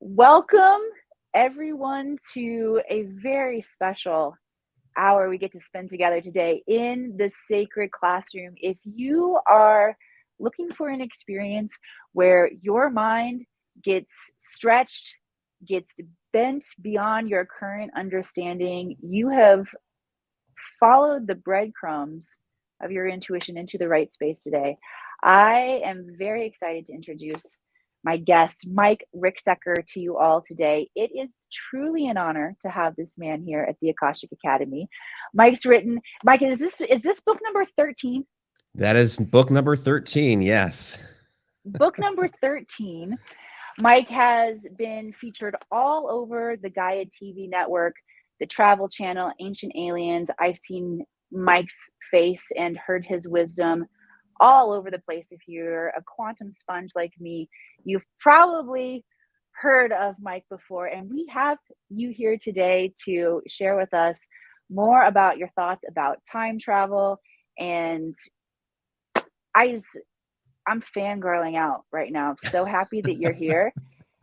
Welcome, everyone, to a very special hour we get to spend together today in the sacred classroom. If you are looking for an experience where your mind gets stretched, gets bent beyond your current understanding, you have followed the breadcrumbs of your intuition into the right space today. I am very excited to introduce my guest, Mike Ricksecker, to you all today. It is truly an honor to have this man here at the Akashic Academy. Mike, is this book number 13? That is book number 13, yes. Book number 13. Mike has been featured all over the Gaia TV network, the Travel Channel, Ancient Aliens. I've seen Mike's face and heard his wisdom all over the place. If you're a quantum sponge like me, you've probably heard of Mike before, and we have you here today to share with us more about your thoughts about time travel. And I'm fangirling out right now. I'm so happy that you're here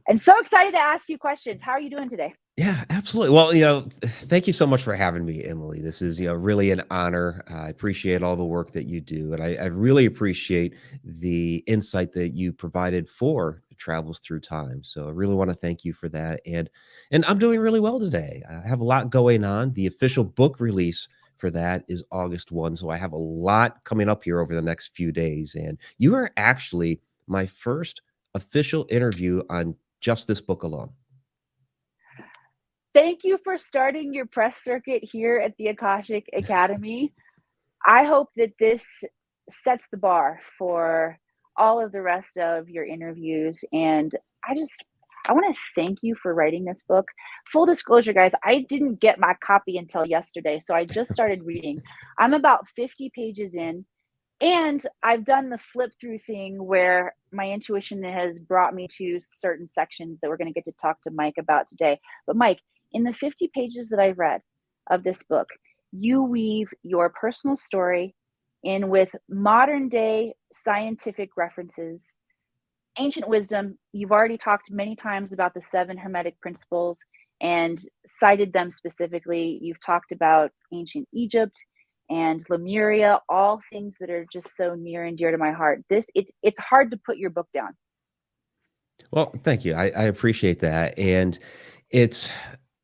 and so excited to ask you questions. How are you doing today? Yeah, absolutely. Well, thank you so much for having me, Emily. This is, really an honor. I appreciate all the work that you do. And I really appreciate the insight that you provided for Travels Through Time. So I really want to thank you for that. And I'm doing really well today. I have a lot going on. The official book release for that is August 1. So I have a lot coming up here over the next few days. And you are actually my first official interview on just this book alone. Thank you for starting your press circuit here at the Akashic Academy. I hope that this sets the bar for all of the rest of your interviews. And I want to thank you for writing this book. Full disclosure, guys, I didn't get my copy until yesterday, so I just started reading. I'm about 50 pages in, and I've done the flip through thing where my intuition has brought me to certain sections that we're going to get to talk to Mike about today. But Mike, in the 50 pages that I've read of this book, you weave your personal story in with modern day scientific references, ancient wisdom. You've already talked many times about the 7 Hermetic principles and cited them specifically. You've talked about ancient Egypt and Lemuria, all things that are just so near and dear to my heart. It's hard to put your book down. Well, thank you. I appreciate that. And it's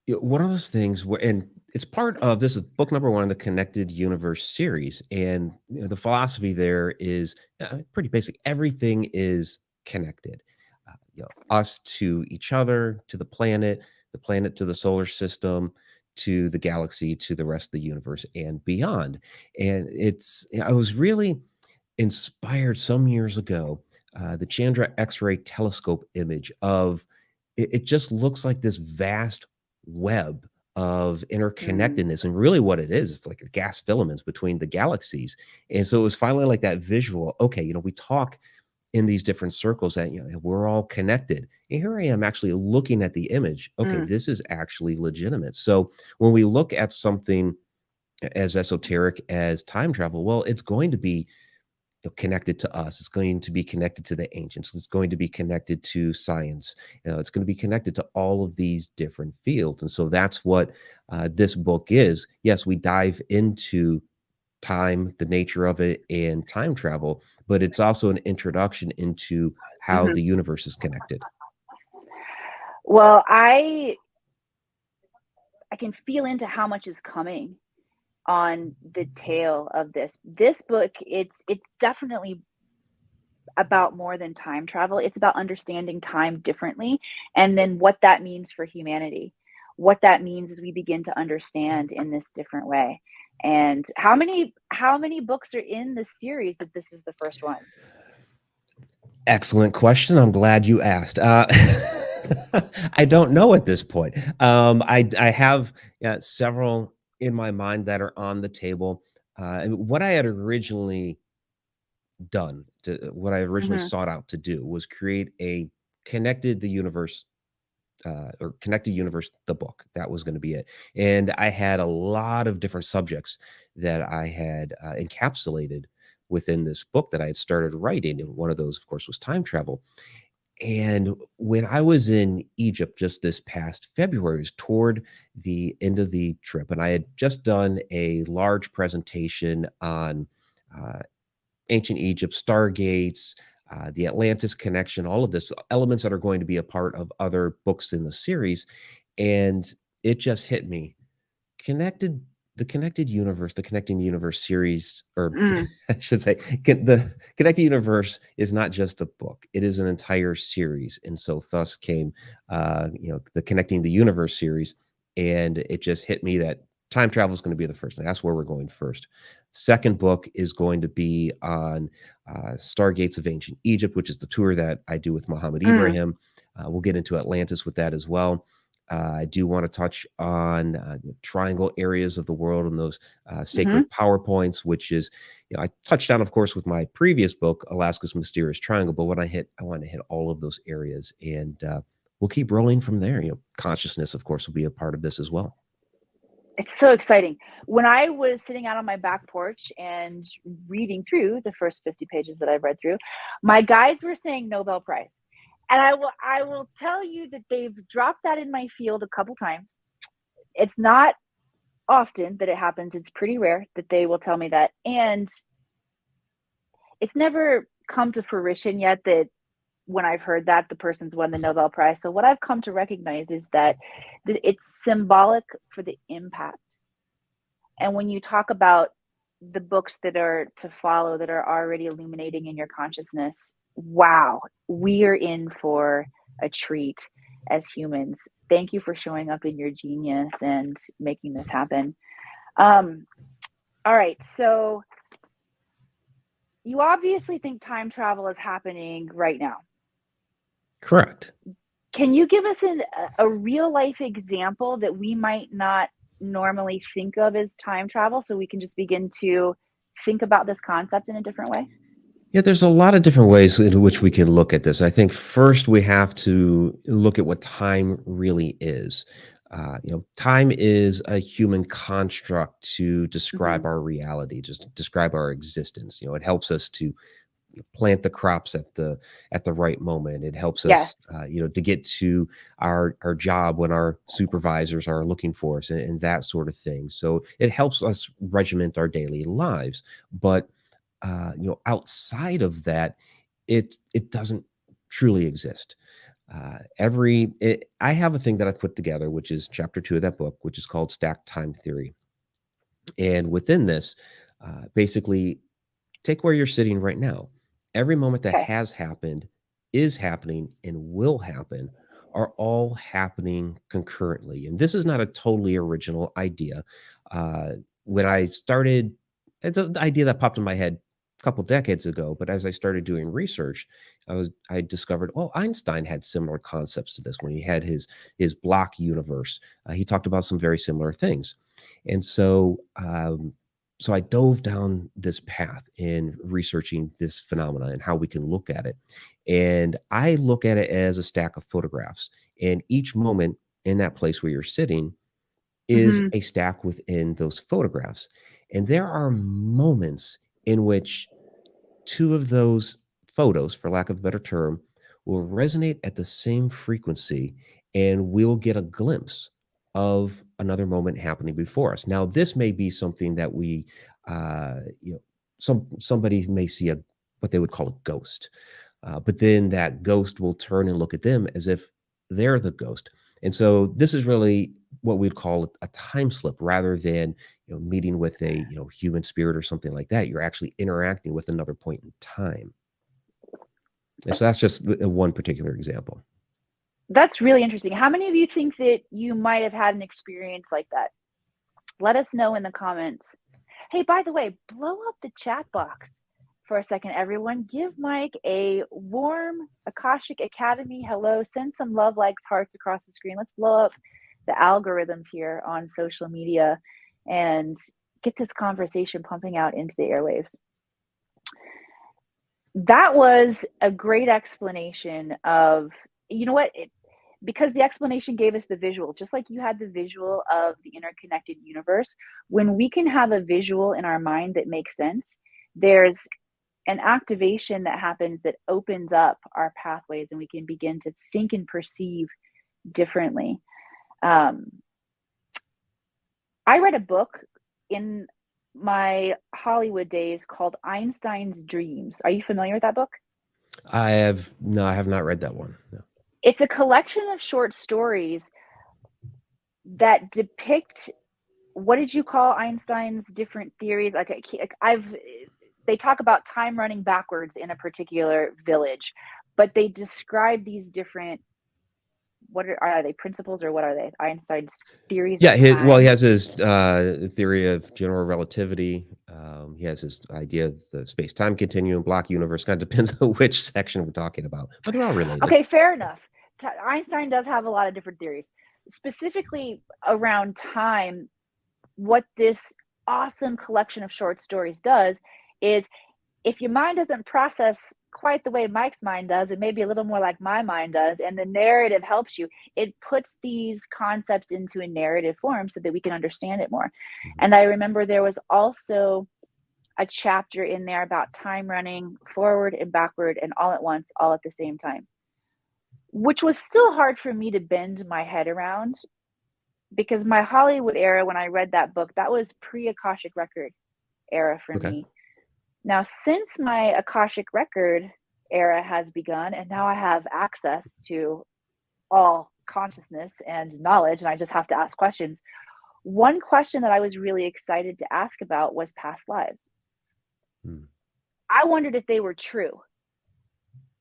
one of those things where, and it's part of, this is book number 1 in the Connected Universe series. And the philosophy there is pretty basic. Everything is connected. Us to each other, to the planet to the solar system, to the galaxy, to the rest of the universe and beyond. And I was really inspired some years ago, the Chandra X-ray telescope image of, it just looks like this vast web of interconnectedness. And really what it is, it's like gas filaments between the galaxies. And so it was finally like that visual, okay, we talk in these different circles that, we're all connected. And here I am actually looking at the image. Okay, this is actually legitimate. So when we look at something as esoteric as time travel, well, it's going to be connected to us. It's going to be connected to the ancients. It's going to be connected to science. It's going to be connected to all of these different fields. And so that's what this book is. Yes, we dive into time, the nature of it, and time travel, but it's also an introduction into how the universe is connected. Well, I can feel into how much is coming on the tail of this book. It's definitely about more than time travel. It's about understanding time differently, and then what that means for humanity, what that means as we begin to understand in this different way. And how many books are in the series that this is the first one? Excellent question. I'm glad you asked. I don't know at this point. I have several in my mind that are on the table. And what I had originally done, what I originally sought out to do, was create a Connected the Universe, or Connected Universe, the book. That was going to be it. And I had a lot of different subjects that I had encapsulated within this book that I had started writing. And one of those, of course, was time travel. And when I was in Egypt just this past February, it was toward the end of the trip, and I had just done a large presentation on uh, ancient Egypt, stargates, the Atlantis connection, all of this elements that are going to be a part of other books in the series. And it just hit me. Connected the Connected Universe, the Connecting the Universe series, or Mm, I should say, the Connected Universe is not just a book; it is an entire series, and so thus came, the Connecting the Universe series, and it just hit me that time travel is going to be the first thing. That's where we're going first. Second book is going to be on Stargates of Ancient Egypt, which is the tour that I do with Muhammad mm, Ibrahim. We'll get into Atlantis with that as well. I do want to touch on triangle areas of the world and those hmm. sacred PowerPoints, which is, I touched on, of course, with my previous book, Alaska's Mysterious Triangle. But when I want to hit all of those areas, and we'll keep rolling from there. Consciousness, of course, will be a part of this as well. It's so exciting. When I was sitting out on my back porch and reading through the first 50 pages that I've read through, my guides were saying Nobel Prize. And I will tell you that they've dropped that in my field a couple times. It's not often that it happens. It's pretty rare that they will tell me that. And it's never come to fruition yet that when I've heard that the person's won the Nobel Prize. So what I've come to recognize is that it's symbolic for the impact. And when you talk about the books that are to follow that are already illuminating in your consciousness, wow, we are in for a treat as humans. Thank you for showing up in your genius and making this happen. Um, all right, so you obviously think time travel is happening right now. Correct. Can you give us a real life example that we might not normally think of as time travel so we can just begin to think about this concept in a different way? Yeah, there's a lot of different ways in which we can look at this. I think first we have to look at what time really is. Time is a human construct to describe Hmm. our reality, just describe our existence. It helps us to plant the crops at the right moment. It helps us, Yes. to get to our job when our supervisors are looking for us, and that sort of thing. So it helps us regiment our daily lives. But outside of that, it doesn't truly exist. I have a thing that I've put together, which is chapter 2 of that book, which is called Stacked Time Theory. And within this, basically, take where you're sitting right now. Every moment that Okay. has happened, is happening, and will happen are all happening concurrently. And this is not a totally original idea. Uh, when I started, it's an idea that popped in my head a couple decades ago. But as I started doing research, I discovered, oh, Einstein had similar concepts to this when he had his block universe. He talked about some very similar things, and so I dove down this path in researching this phenomena and how we can look at it. And I look at it as a stack of photographs. And each moment in that place where you're sitting is Hmm. a stack within those photographs. And there are moments in which two of those photos, for lack of a better term, will resonate at the same frequency, and we'll get a glimpse of another moment happening before us. Now, this may be something that we, uh, you know, somebody may see a what they would call a ghost, but then that ghost will turn and look at them as if they're the ghost. And so this is really what we'd call a time slip, rather than meeting with a human spirit or something like that. You're actually interacting with another point in time. And so that's just one particular example. That's really interesting. How many of you think that you might have had an experience like that? Let us know in the comments. Hey, by the way, blow up the chat box for a second, everyone. Give Mike a warm Akashic Academy hello. Send some love, likes, hearts across the screen. Let's blow up the algorithms here on social media and get this conversation pumping out into the airwaves. That was a great explanation of, you know what? Because the explanation gave us the visual, just like you had the visual of the interconnected universe. When we can have a visual in our mind that makes sense, there's an activation that happens that opens up our pathways and we can begin to think and perceive differently. Um, I read a book in my Hollywood days called Einstein's Dreams. Are you familiar with that book? I have no, I have not read that one. No. It's a collection of short stories that depict, what did you call Einstein's different theories? They talk about time running backwards in a particular village, but they describe these different, are they principles or what are they? Einstein's theories Yeah, of well, he time. has his theory of general relativity. He has his idea of the space-time continuum, block universe. Kind of depends on which section we're talking about, but they're all related. Okay, fair enough. Einstein does have a lot of different theories. Specifically around time, what this awesome collection of short stories does is, if your mind doesn't process quite the way Mike's mind does, it may be a little more like my mind does, and the narrative helps you, it puts these concepts into a narrative form so that we can understand it more. Mhm. And I remember there was also a chapter in there about time running forward and backward and all at once, all at the same time, which was still hard for me to bend my head around, because my Hollywood era, when I read that book, that was pre-Akashic Record era for Okay. me. Now, since my Akashic Record era has begun, and now I have access to all consciousness and knowledge, and I just have to ask questions. One question that I was really excited to ask about was past lives. Hmm. I wondered if they were true,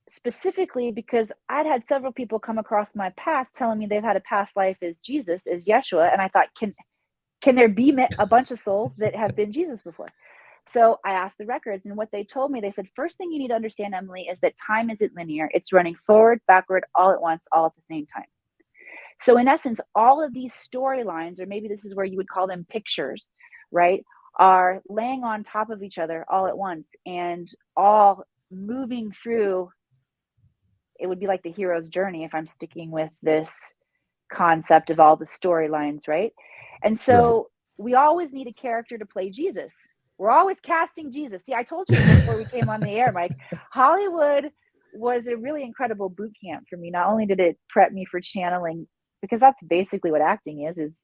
specifically because I'd had several people come across my path telling me they've had a past life as Jesus, as Yeshua, and I thought, can there be a bunch of souls that have been Jesus before? So I asked the records, and what they told me, they said, first thing you need to understand, Emily, is that time isn't linear. It's running forward, backward, all at once, all at the same time. So in essence, all of these storylines, or maybe this is where you would call them pictures, right, are laying on top of each other all at once and all moving through. It would be like the hero's journey if I'm sticking with this concept of all the storylines, right? And Right. so we always need a character to play Jesus. We're always casting Jesus. See, I told you before we came on the air, Mike, Hollywood was a really incredible boot camp for me. Not only did it prep me for channeling, because that's basically what acting is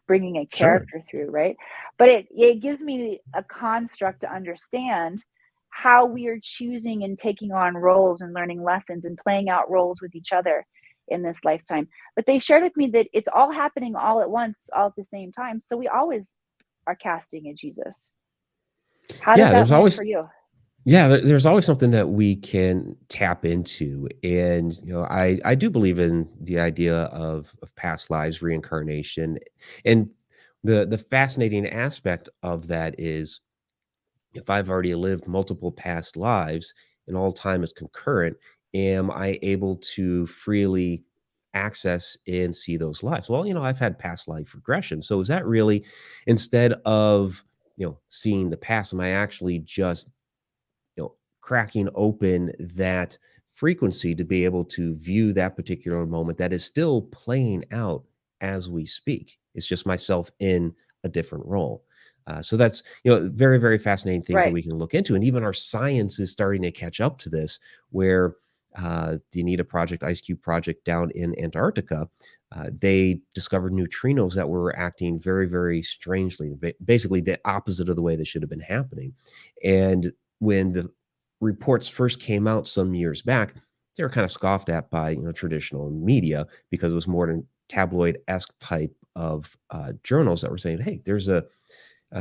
bringing a Sure. character through, right? But it gives me a construct to understand how we are choosing and taking on roles and learning lessons and playing out roles with each other in this lifetime. But they shared with me that it's all happening all at once, all at the same time. So we always are casting a Jesus. How does Yeah, that there's land always for you? yeah, there's always something that we can tap into, and I do believe in the idea of past lives, reincarnation, and the fascinating aspect of that is, if I've already lived multiple past lives and all time is concurrent, am I able to freely access and see those lives? Well, I've had past life regression. So is that really, instead of, seeing the past, am I actually just, cracking open that frequency to be able to view that particular moment that is still playing out as we speak? It's just myself in a different role. So that's, very, very fascinating things that Right. we can look into. And even our science is starting to catch up to this, where the Anita Project, Ice Cube Project down in Antarctica, they discovered neutrinos that were acting very, very strangely, basically the opposite of the way they should have been happening. And when the reports first came out some years back, they were kind of scoffed at by traditional media, because it was more than tabloid-esque type of journals that were saying, "Hey, there's a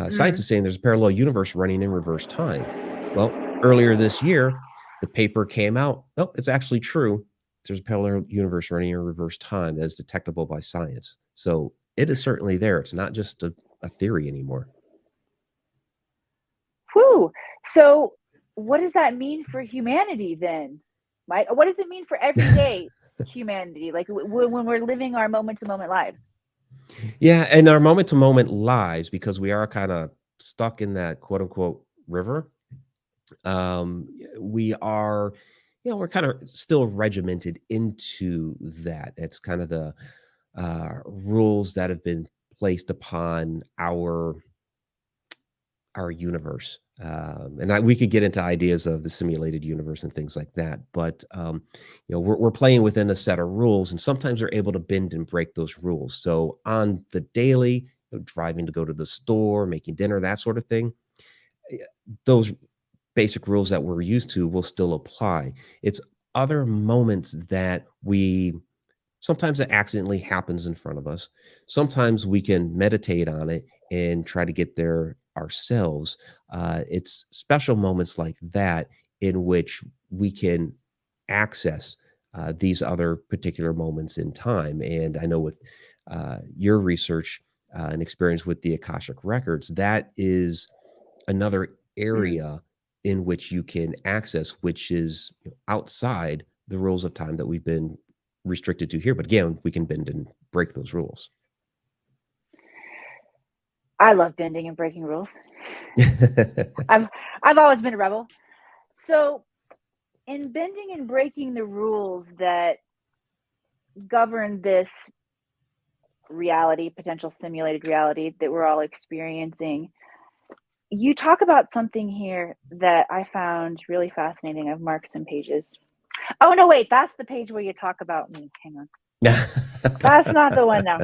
science Mm. is saying there's a parallel universe running in reverse time." Well, earlier this year, the paper came out. Oh, it's actually true. There's a parallel universe running in reverse time that is detectable by science. So it is certainly there. It's not just a theory anymore. Whew. So what does that mean for humanity then? Mike? What does it mean for everyday humanity? Like when we're living our moment to moment lives? Yeah, and our moment to moment lives, because we are kind of stuck in that quote unquote river. We are, we're kind of still regimented into that. It's kind of the rules that have been placed upon our our universe. We could get into ideas of the simulated universe and things like that, but we're playing within a set of rules, and sometimes we're able to bend and break those rules. So on the daily, driving to go to the store, making dinner, that sort of thing, those basic rules that we're used to will still apply. It's other moments that sometimes it accidentally happens in front of us. Sometimes we can meditate on it and try to get there ourselves. It's special moments like that in which we can access these other particular moments in time. And I know with your research and experience with the Akashic Records, that is another area in which you can access, which is outside the rules of time that we've been restricted to here. But again, we can bend and break those rules. I love bending and breaking rules. I've always been a rebel. So in bending and breaking the rules that govern this reality, potential simulated reality that we're all experiencing, you talk about something here that I found really fascinating. I've marked some pages. Oh, no, wait, that's the page where you talk about me. Hang on. That's not the one now.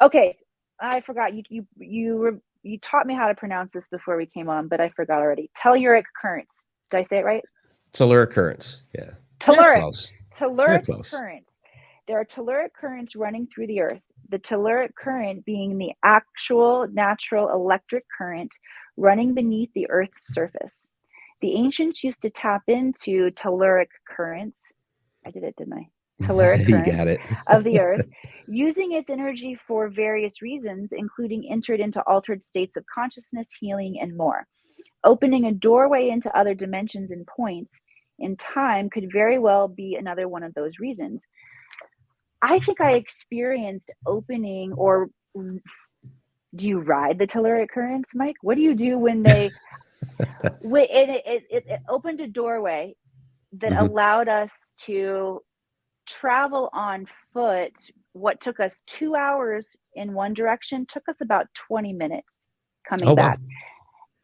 Okay, I forgot. You taught me how to pronounce this before we came on, but I forgot already. Telluric currents. Did I say it right? Telluric currents. Yeah. Telluric currents. There are telluric currents running through the earth. The telluric current being the actual natural electric current running beneath the earth's surface. The ancients used to tap into telluric currents. I did it, didn't I? Telluric current You got it. of the earth, using its energy for various reasons, including entered into altered states of consciousness, healing, and more. Opening a doorway into other dimensions and points in time could very well be another one of those reasons. I think I experienced opening, or do you ride the telluric currents, Mike? What do you do when they it opened a doorway that allowed us to travel on foot? What took us 2 hours in one direction took us about 20 minutes coming back. Wow.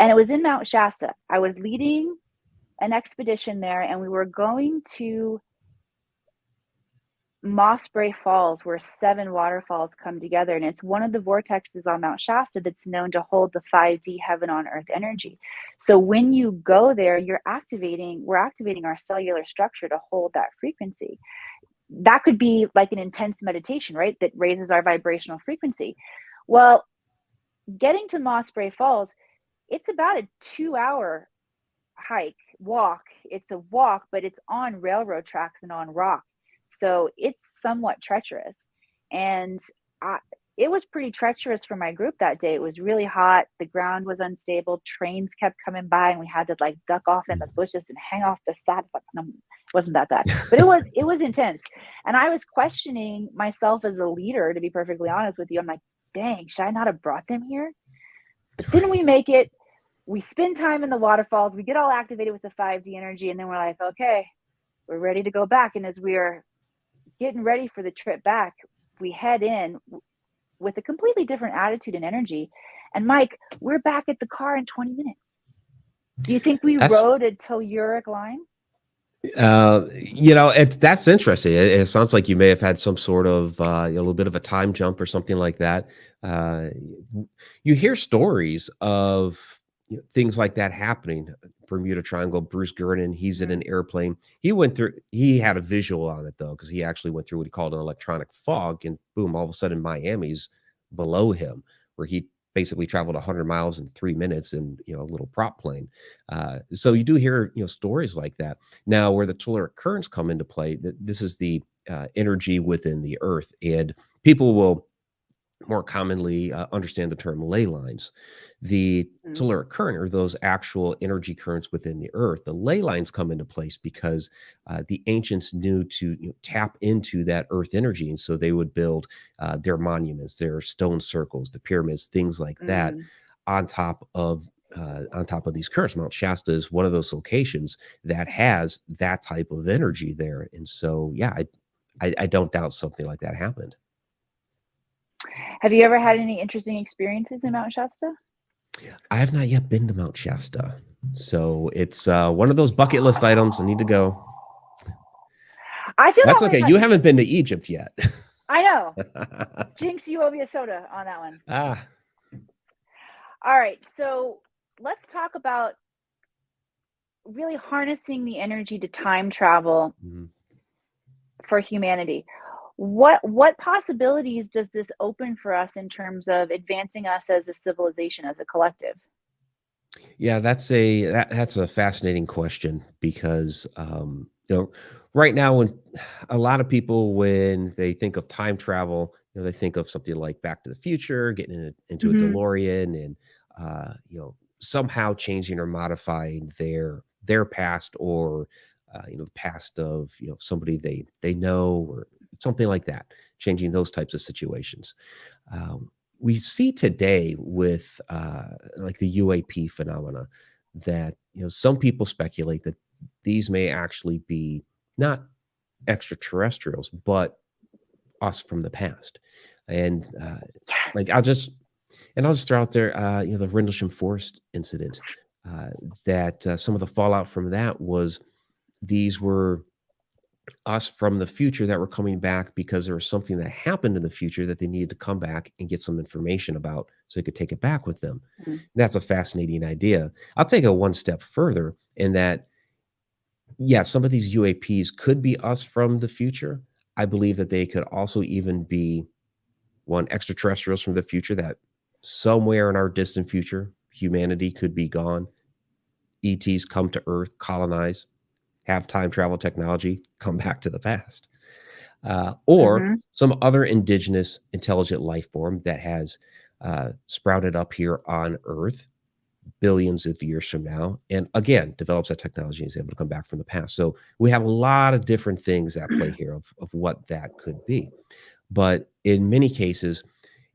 And it was in Mount Shasta. I was leading an expedition there, and we were going to Moss Spray Falls, where 7 waterfalls come together, and it's one of the vortexes on Mount Shasta that's known to hold the 5D heaven on earth energy. So when you go there, we're activating our cellular structure to hold that frequency. That could be like an intense meditation, right? That raises our vibrational frequency. Well, getting to Moss Spray Falls, it's about a 2-hour walk. It's a walk, but it's on railroad tracks and on rock. So it's somewhat treacherous. And it was pretty treacherous for my group that day. It was really hot. The ground was unstable. Trains kept coming by, and we had to like duck off in the bushes and hang off the side. But no, it wasn't that bad, but it was intense. And I was questioning myself as a leader, to be perfectly honest with you. I'm like, dang, should I not have brought them here? But then we make it. We spend time in the waterfalls. We get all activated with the 5D energy, and then we're like, okay, we're ready to go back. And as we're getting ready for the trip back, we head in with a completely different attitude and energy. And Mike, we're back at the car in 20 minutes. Do you think we rode a telluric line? That's interesting. It sounds like you may have had some sort of a little bit of a time jump or something like that. You hear stories of things like that happening. Bermuda Triangle, Bruce Gernon, he's in an airplane. He had a visual on it though, because he actually went through what he called an electronic fog, and boom, all of a sudden Miami's below him, where he basically traveled 100 miles in 3 minutes in a little prop plane. So you do hear stories like that. Now, where the telluric currents come into play, this is the energy within the earth, and people will more commonly understand the term ley lines. The telluric current are those actual energy currents within the earth. The ley lines come into place because the ancients knew to tap into that earth energy, and so they would build their monuments, their stone circles, the pyramids, things like that on top of these currents. Mount Shasta is one of those locations that has that type of energy there, and so I don't doubt something like that happened. Have you ever had any interesting experiences in Mount Shasta? I have not yet been to Mount Shasta, so it's one of those bucket list items. I need to go. I feel That's that way okay. about You haven't been to Egypt yet. I know. Jinx, you owe me a soda on that one. Ah, All right, so let's talk about really harnessing the energy to time travel mhm. for humanity. What possibilities does this open for us in terms of advancing us as a civilization, as a collective? Yeah, that's a fascinating question because right now when a lot of people when they think of time travel, they think of something like Back to the Future, getting into a Mhm. DeLorean and somehow changing or modifying their past or the past of somebody they know or something like that, changing those types of situations. We see today with like the UAP phenomena that some people speculate that these may actually be not extraterrestrials but us from the past. And like Yes. I'll just throw out there the Rendlesham Forest incident, uh, that some of the fallout from that was these were us from the future that were coming back because there was something that happened in the future that they needed to come back and get some information about so they could take it back with them. Mhm. That's a fascinating idea. I'll take it one step further in that, yeah, some of these UAPs could be us from the future. I believe that they could also even be one extraterrestrials from the future that somewhere in our distant future, humanity could be gone. ETs come to Earth, colonize, have time travel technology, come back to the past. Or Mhm. some other indigenous intelligent life form that has sprouted up here on Earth billions of years from now, and again develops that technology and is able to come back from the past. So we have a lot of different things at play here of what that could be. But in many cases,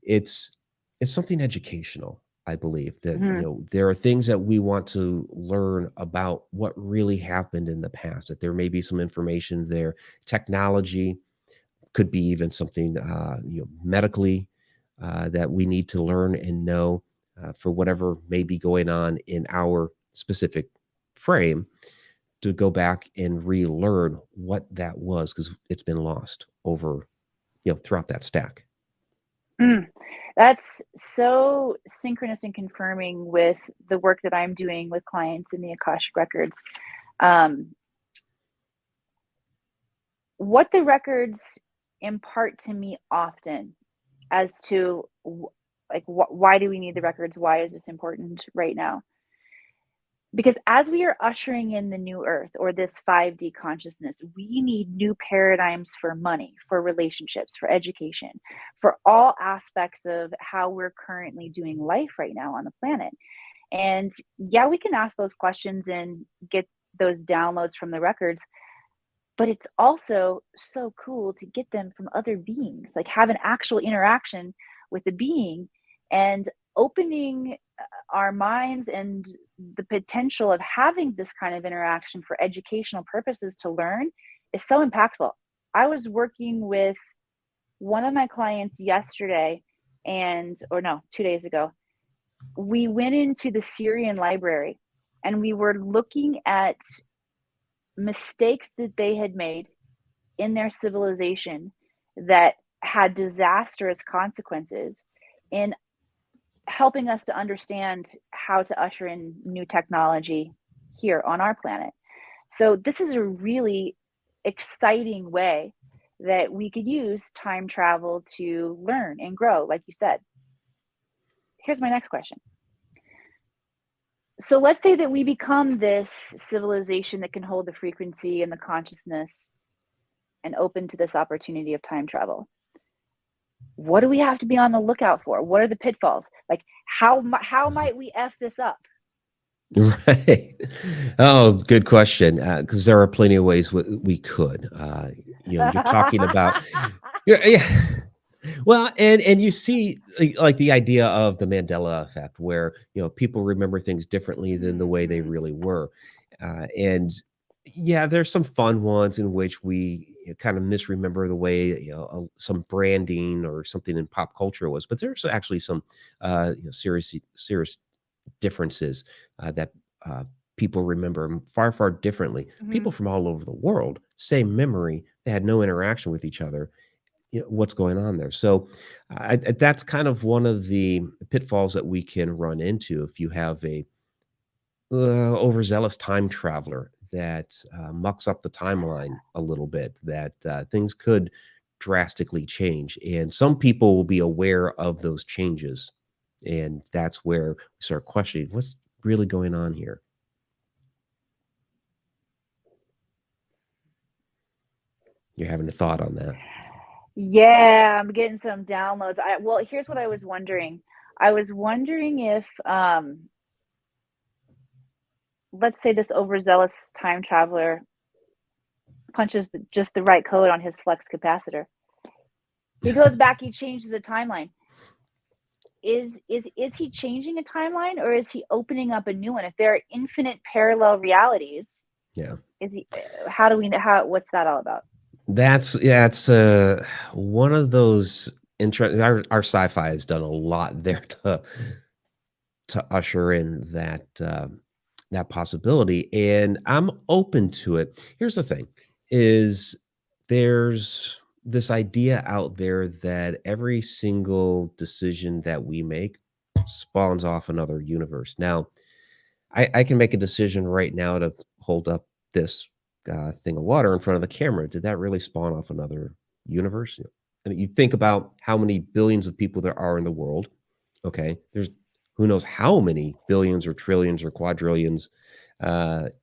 it's it's something educational. I believe that Mhm. there are things that we want to learn about what really happened in the past. That there may be some information there, technology, could be even something medically that we need to learn and know for whatever may be going on in our specific frame to go back and relearn what that was because it's been lost over throughout that stack. Mm. That's so synchronous and confirming with the work that I'm doing with clients in the Akashic Records. Um, what the records impart to me often as to why do we need the records? Why is this important right now? Because as we are ushering in the new earth or this 5D consciousness, we need new paradigms for money, for relationships, for education, for all aspects of how we're currently doing life right now on the planet. And yeah, we can ask those questions and get those downloads from the records, but it's also so cool to get them from other beings, like have an actual interaction with the being and opening our minds and the potential of having this kind of interaction for educational purposes to learn is so impactful. I was working with one of my clients yesterday or no, 2 days ago. We went into the Syrian library and we were looking at mistakes that they had made in their civilization that had disastrous consequences in helping us to understand how to usher in new technology here on our planet. So, this is a really exciting way that we could use time travel to learn and grow, like you said. Here's my next question. So, let's say that we become this civilization that can hold the frequency and the consciousness and open to this opportunity of time travel. What do we have to be on the lookout for? What are the pitfalls? Like how might we f this up? Right. Oh, good question. Because there are plenty of ways we could. You're talking about, yeah, yeah. Well, and you see like the idea of the Mandela effect, where people remember things differently than the way they Mhm. really were, and yeah, there's some fun ones in which we kind of misremember the way some branding or something in pop culture was, but there's actually some serious differences that people remember far, far differently. Mm-hmm. People from all over the world, same memory, they had no interaction with each other. What's going on there? So that's kind of one of the pitfalls that we can run into if you have a overzealous time traveler that mucks up the timeline a little bit, that things could drastically change. And some people will be aware of those changes. And that's where we start questioning what's really going on here. You're having a thought on that. Yeah, I'm getting some downloads. Well, here's what I was wondering. I was wondering if, let's say this overzealous time traveler punches just the right code on his flux capacitor. He goes back, he changes the timeline. Is he changing a timeline, or is he opening up a new one? If there are infinite parallel realities, Yeah. is he? How do we know? What's that all about? That's one of those interesting. Our sci-fi has done a lot there to usher in that possibility, and I'm open to it. Here's the thing: is there's this idea out there that every single decision that we make spawns off another universe. Now, I can make a decision right now to hold up this thing of water in front of the camera. Did that really spawn off another universe? I mean, you think about how many billions of people there are in the world. Okay, there's who knows how many billions or trillions or quadrillions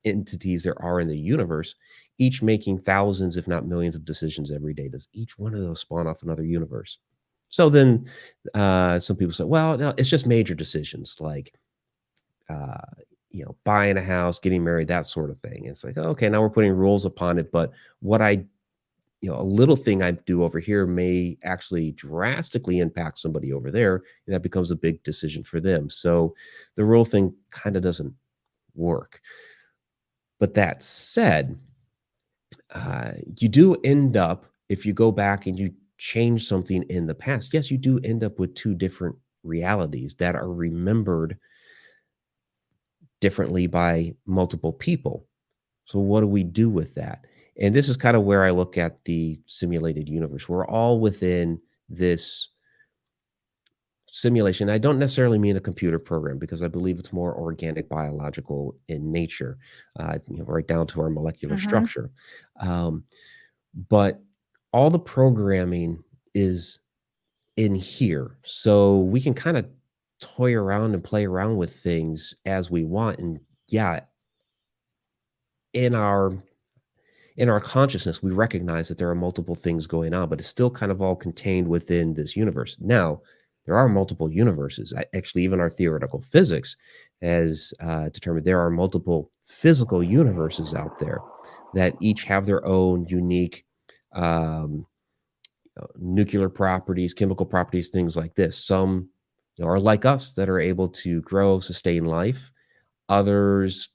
entities there are in the universe, each making thousands, if not millions, of decisions every day. Does each one of those spawn off another universe? So then, some people say, "Well, no, it's just major decisions like." Uh, buying a house, getting married, that sort of thing. It's like, okay, now we're putting rules upon it. But what a little thing I do over here may actually drastically impact somebody over there. And that becomes a big decision for them. So the rule thing kind of doesn't work. But that said, you do end up, if you go back and you change something in the past, yes, you do end up with two different realities that are remembered differently by multiple people. So what do we do with that? And this is kind of where I look at the simulated universe. We're all within this simulation. I don't necessarily mean a computer program because I believe it's more organic, biological in nature, right down to our molecular Mm-hmm. structure. Um, but all the programming is in here. So we can kind of toy around and play around with things as we want. And yeah, in our in our consciousness, we recognize that there are multiple things going on, but it's still kind of all contained within this universe. Now, there are multiple universes. Actually, even our theoretical physics has determined there are multiple physical universes out there that each have their own unique um, nuclear properties, chemical properties, things like this. Some are like us that are able to grow, sustain life. Others,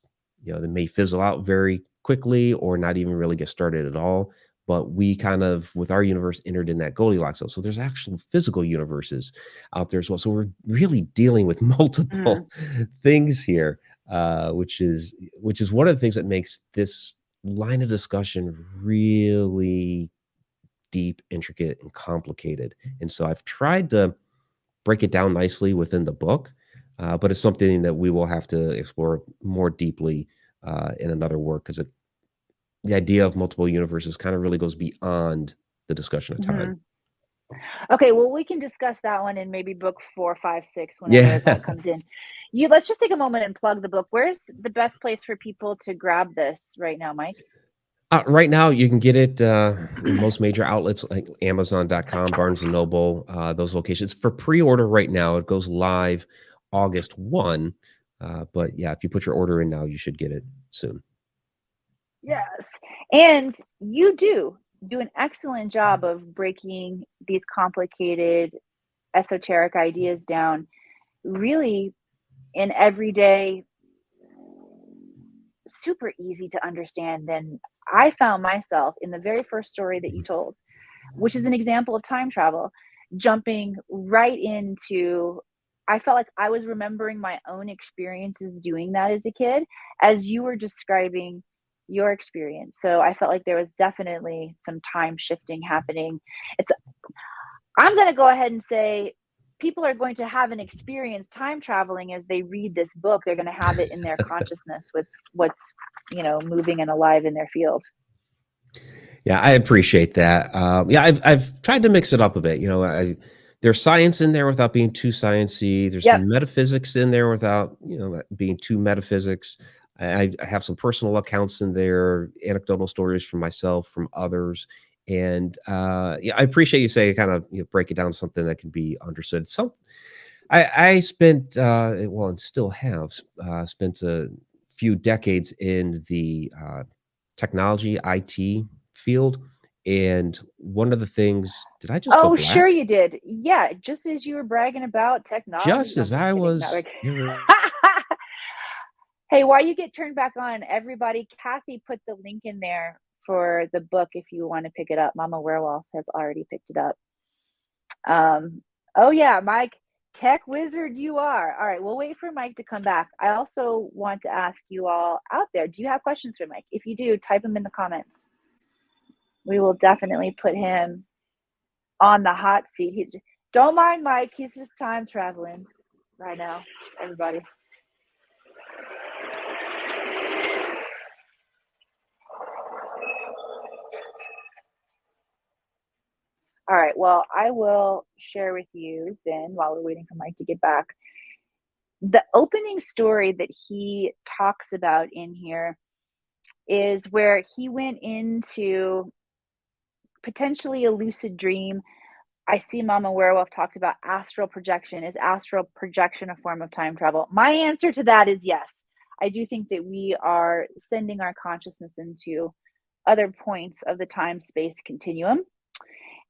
they may fizzle out very quickly or not even really get started at all. But we kind of, with our universe, entered in that Goldilocks zone. So there's actual physical universes out there as well. So we're really dealing with Mm. multiple things here, which is one of the things that makes this line of discussion really deep, intricate, and complicated. And so I've tried to break it down nicely within the book, but it's something that we will have to explore more deeply in another work because the idea of multiple universes kind of really goes beyond the discussion of Mm-hmm. time. Okay, well, we can discuss that one in maybe book 4, 5, 6, whenever Yeah. that comes in. Let's just take a moment and plug the book. Where's the best place for people to grab this right now, Mike? Right now, you can get it in most major outlets like Amazon.com, Barnes and Noble, those locations. For pre-order right now, it goes live August 1. But yeah, if you put your order in now, you should get it soon. Yes. And you do an excellent job of breaking these complicated esoteric ideas down really in everyday, super easy to understand. And I found myself in the very first story that you told, which is an example of time travel, jumping right into I felt like I was remembering my own experiences doing that as a kid, as you were describing your experience. So I felt like there was definitely some time shifting happening. It's I'm going to go ahead and say people are going to have an experience time traveling as they read this book. They're going to have it in their consciousness with what's, moving and alive in their field. Yeah, I appreciate that. Yeah, I've tried to mix it up a bit. There's science in there without being too sciencey. There's Yep. some metaphysics in there without being too metaphysics. I have some personal accounts in there, anecdotal stories from myself, from others, and yeah, I appreciate you saying kind of break it down to something that can be understood. I spent well, and still have spent a few decades in the technology IT field, and one of the things, did I just go Oh, black? sure you did. Yeah, just as you were bragging about technology. Just No, I'm as just I kidding. No, was hey, while you get turned back on, everybody, Kathy put the link in there for the book if you want to pick it up. Mama Werewolf has already picked it up. Oh yeah, Mike, tech wizard you are. All right, we'll wait for Mike to come back. I also want to ask you all out there, do you have questions for Mike? If you do, type them in the comments. We will definitely put him on the hot seat. Don't mind Mike, he's just time traveling right now, everybody. All right, well, I will share with you then while we're waiting for Mike to get back. The opening story that he talks about in here is where he went into potentially a lucid dream. I see Mama Werewolf talked about astral projection. Is astral projection a form of time travel? My answer to that is yes. I do think that we are sending our consciousness into other points of the time space continuum.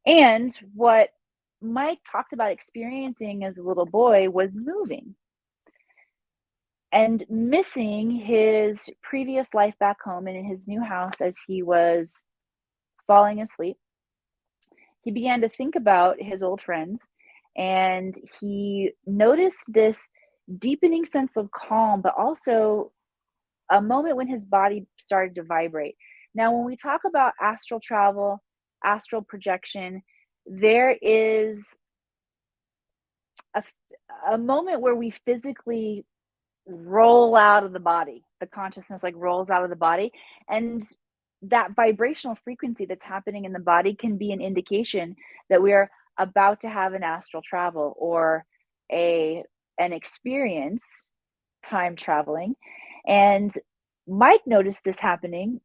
And what Mike talked about experiencing as a little boy was moving and missing his previous life back home and in his new house as he was falling asleep. He began to think about his old friends and he noticed this deepening sense of calm, but also a moment when his body started to vibrate. Now, when we talk about astral travel, astral projection, there is a, a moment where we physically roll out of the body. The consciousness like rolls out of the body. And that vibrational frequency that's happening in the body can be an indication that we are about to have an astral travel or an experience time traveling. And Mike noticed this happening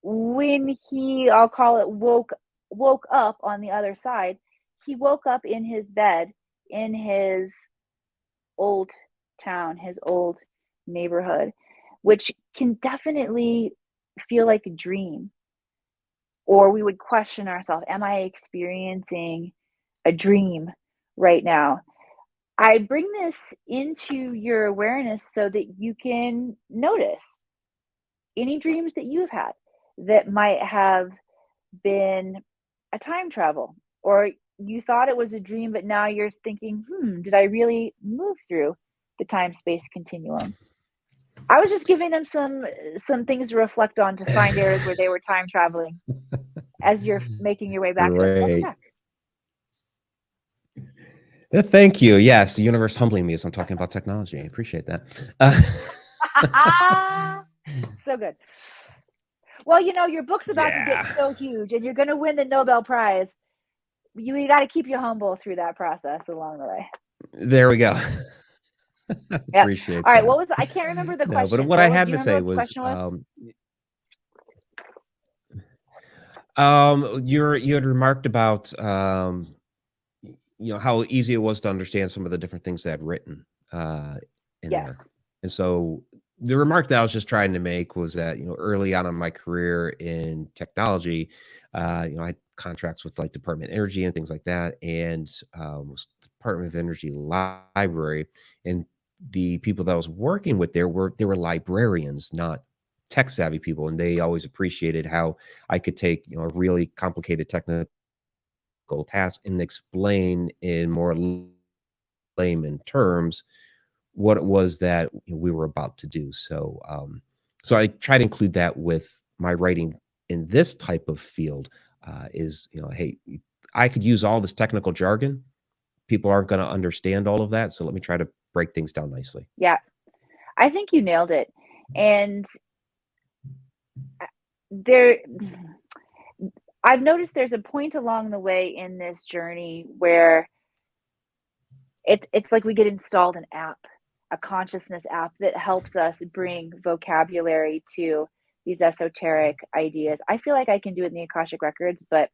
when he, I'll call it, woke up on the other side. He woke up in his bed in his old town, his old neighborhood, which can definitely feel like a dream. Or we would question ourselves, am I experiencing a dream right now? I bring this into your awareness so that you can notice any dreams that you've had that might have been a time travel, or you thought it was a dream, but now you're thinking, did I really move through the time space continuum? I was just giving them some things to reflect on to find areas where they were time traveling as you're making your way back. Welcome Great. back. Yeah, thank you. Yes, the universe humbling me as I'm talking about technology. I appreciate that. So good. Well, your book's about to get Yeah, so huge and you're going to win the Nobel Prize. You got to keep you humble through that process along the way. there we go. Yep. Appreciate All right. that. I can't remember the No, but question. what I Do had you to remember say what the was, question was? you had remarked about, how easy it was to understand some of the different things they had written in Yes. there. And so the remark that I was just trying to make was that, early on in my career in technology, I had contracts with like Department of Energy and things like that, and was Department of Energy library. And the people that I was working with there were librarians, not tech savvy people, and they always appreciated how I could take a really complicated technical task and explain in more layman terms what it was that we were about to do. So, so I try to include that with my writing in this type of field. Is hey, I could use all this technical jargon. People aren't going to understand all of that, so let me try to break things down nicely. Yeah, I think you nailed it. And there, I've noticed there's a point along the way in this journey where it's like we get installed an app, a consciousness app that helps us bring vocabulary to these esoteric ideas. I feel like I can do it in the Akashic Records, but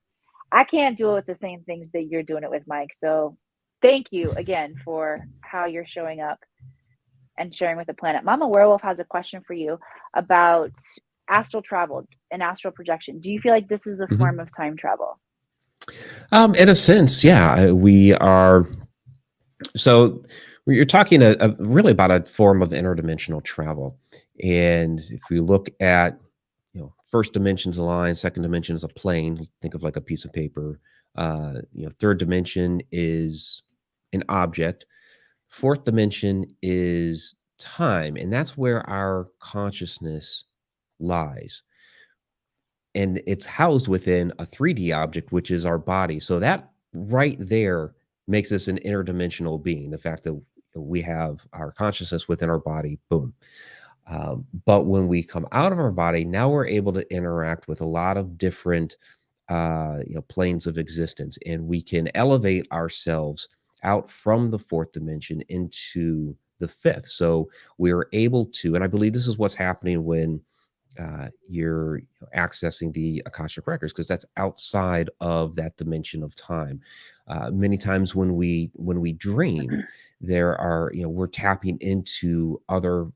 I can't do it with the same things that you're doing it with, Mike. So thank you again for how you're showing up and sharing with the planet. Mama Werewolf has a question for you about astral travel and astral projection. Do you feel like this is a form of time travel? In a sense, yeah, we are. So you're talking really about a form of interdimensional travel, and if we look at first dimension's a line, second dimension is a plane. Think of like a piece of paper. Third dimension is an object. Fourth dimension is time, and that's where our consciousness lies. And it's housed within a 3D object, which is our body. So that right there makes us an interdimensional being. The fact that we have our consciousness within our body, boom. But when we come out of our body, now we're able to interact with a lot of different planes of existence, and we can elevate ourselves out from the fourth dimension into the fifth. So we're able to, and I believe this is what's happening when you're accessing the Akashic Records, because that's outside of that dimension of time. Many times when we dream, there are we're tapping into other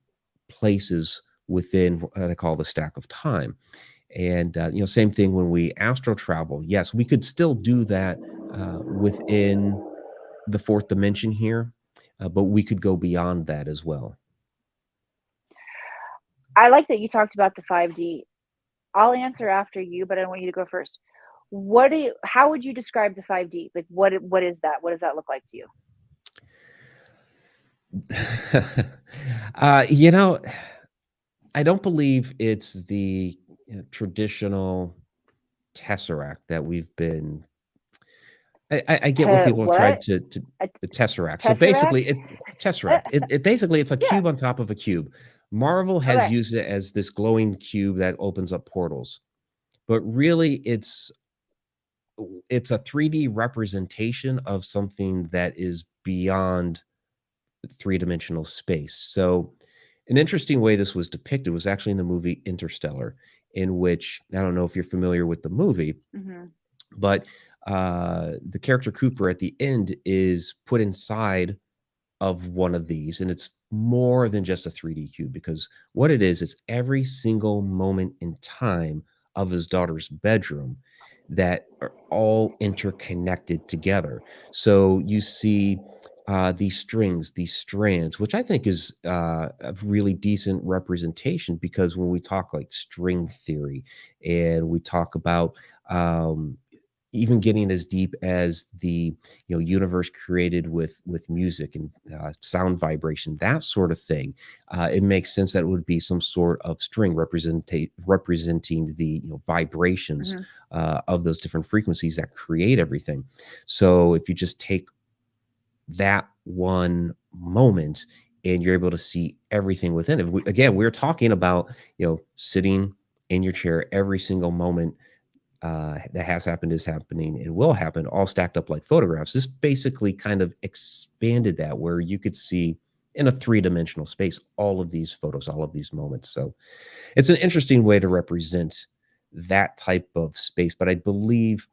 places within what they call the stack of time. And same thing when we astral travel. Yes, we could still do that within the fourth dimension here, but we could go beyond that as well. I like that you talked about the 5D. I'll answer after you, but I want you to go first. How would you describe the 5D? Like what is that? What does that look like to you? I don't believe it's the traditional tesseract that we've been. I get what people have tried to the tesseract. So basically, it's a Yeah. cube on top of a cube. Marvel has used it as this glowing cube that opens up portals, but really, it's a 3D representation of something that is beyond three-dimensional space. So an interesting way this was depicted was actually in the movie Interstellar, in which, I don't know if you're familiar with the movie, but the character Cooper at the end is put inside of one of these, and it's more than just a 3D cube, because what it is, it's every single moment in time of his daughter's bedroom that are all interconnected together. So you see these strings, these strands, which I think is a really decent representation, because when we talk like string theory and we talk about even getting as deep as the universe created with music and sound vibration, that sort of thing, it makes sense that it would be some sort of string representing the vibrations of those different frequencies that create everything. So if you just take that one moment and you're able to see everything within it, again, we're talking about sitting in your chair every single moment that has happened, is happening, and will happen, all stacked up like photographs. This basically kind of expanded that, where you could see in a three-dimensional space all of these photos, all of these moments. So it's an interesting way to represent that type of space, but I believe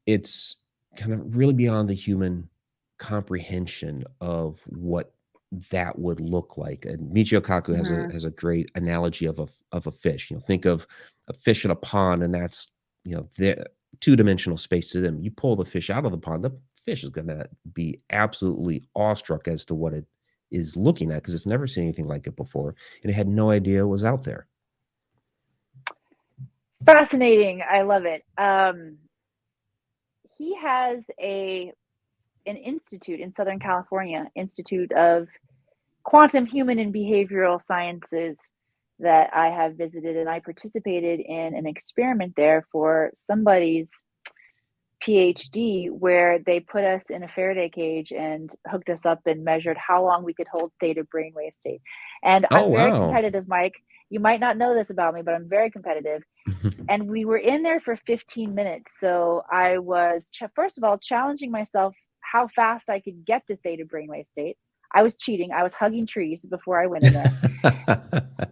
it's kind of really beyond the human comprehension of what that would look like. And Michio Kaku has a great analogy of a fish. Think of a fish in a pond, and that's the two-dimensional space to them. You pull the fish out of the pond, the fish is going to be absolutely awestruck as to what it is looking at, because it's never seen anything like it before, and it had no idea it was out there. Fascinating. I love it. He has a an institute in Southern California, Institute of Quantum Human and Behavioral Sciences, that I have visited, and I participated in an experiment there for somebody's PhD where they put us in a Faraday cage and hooked us up and measured how long we could hold theta brainwave state. And Oh, I'm very wow. competitive, Mike. You might not know this about me, but I'm very competitive. And we were in there for 15 minutes. So I was, first of all, challenging myself how fast I could get to theta brainwave state. I was cheating. I was hugging trees before I went in there.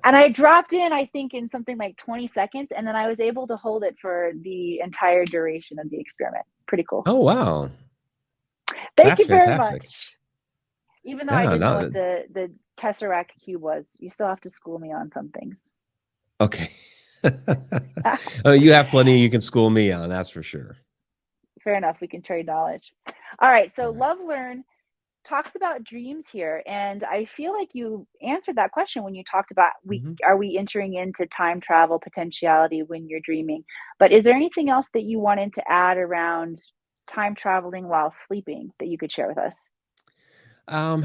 And I dropped in, I think, in something like 20 seconds. And then I was able to hold it for the entire duration of the experiment. Pretty cool. Oh, wow. Thank That's you very fantastic. much. Even though I No, didn't know no. what the Tesseract cube was, you still have to school me on some things. Okay. Oh, you have plenty you can school me on, that's for sure. Fair enough. We can trade knowledge. All right. So All right. Love Learn talks about dreams here, and I feel like you answered that question when you talked about Mhm. we entering into time travel potentiality when you're dreaming. But is there anything else that you wanted to add around time traveling while sleeping that you could share with us? Um,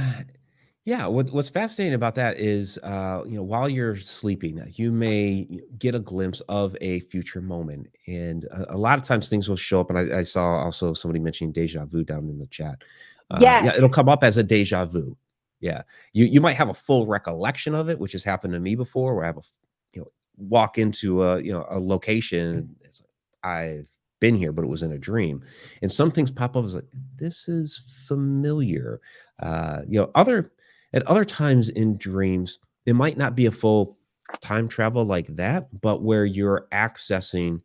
yeah, what's fascinating about that is, while you're sleeping, you may get a glimpse of a future moment, and a lot of times things will show up. And I saw also somebody mentioning deja vu down in the chat. Yeah, it'll Yes. come up as a deja vu. Yeah, you might have a full recollection of it, which has happened to me before, where I have walk into a location. It's like, I've been here, but it was in a dream, and some things pop up as like, this is familiar. Other at other times in dreams, it might not be a full time travel like that, but where you're accessing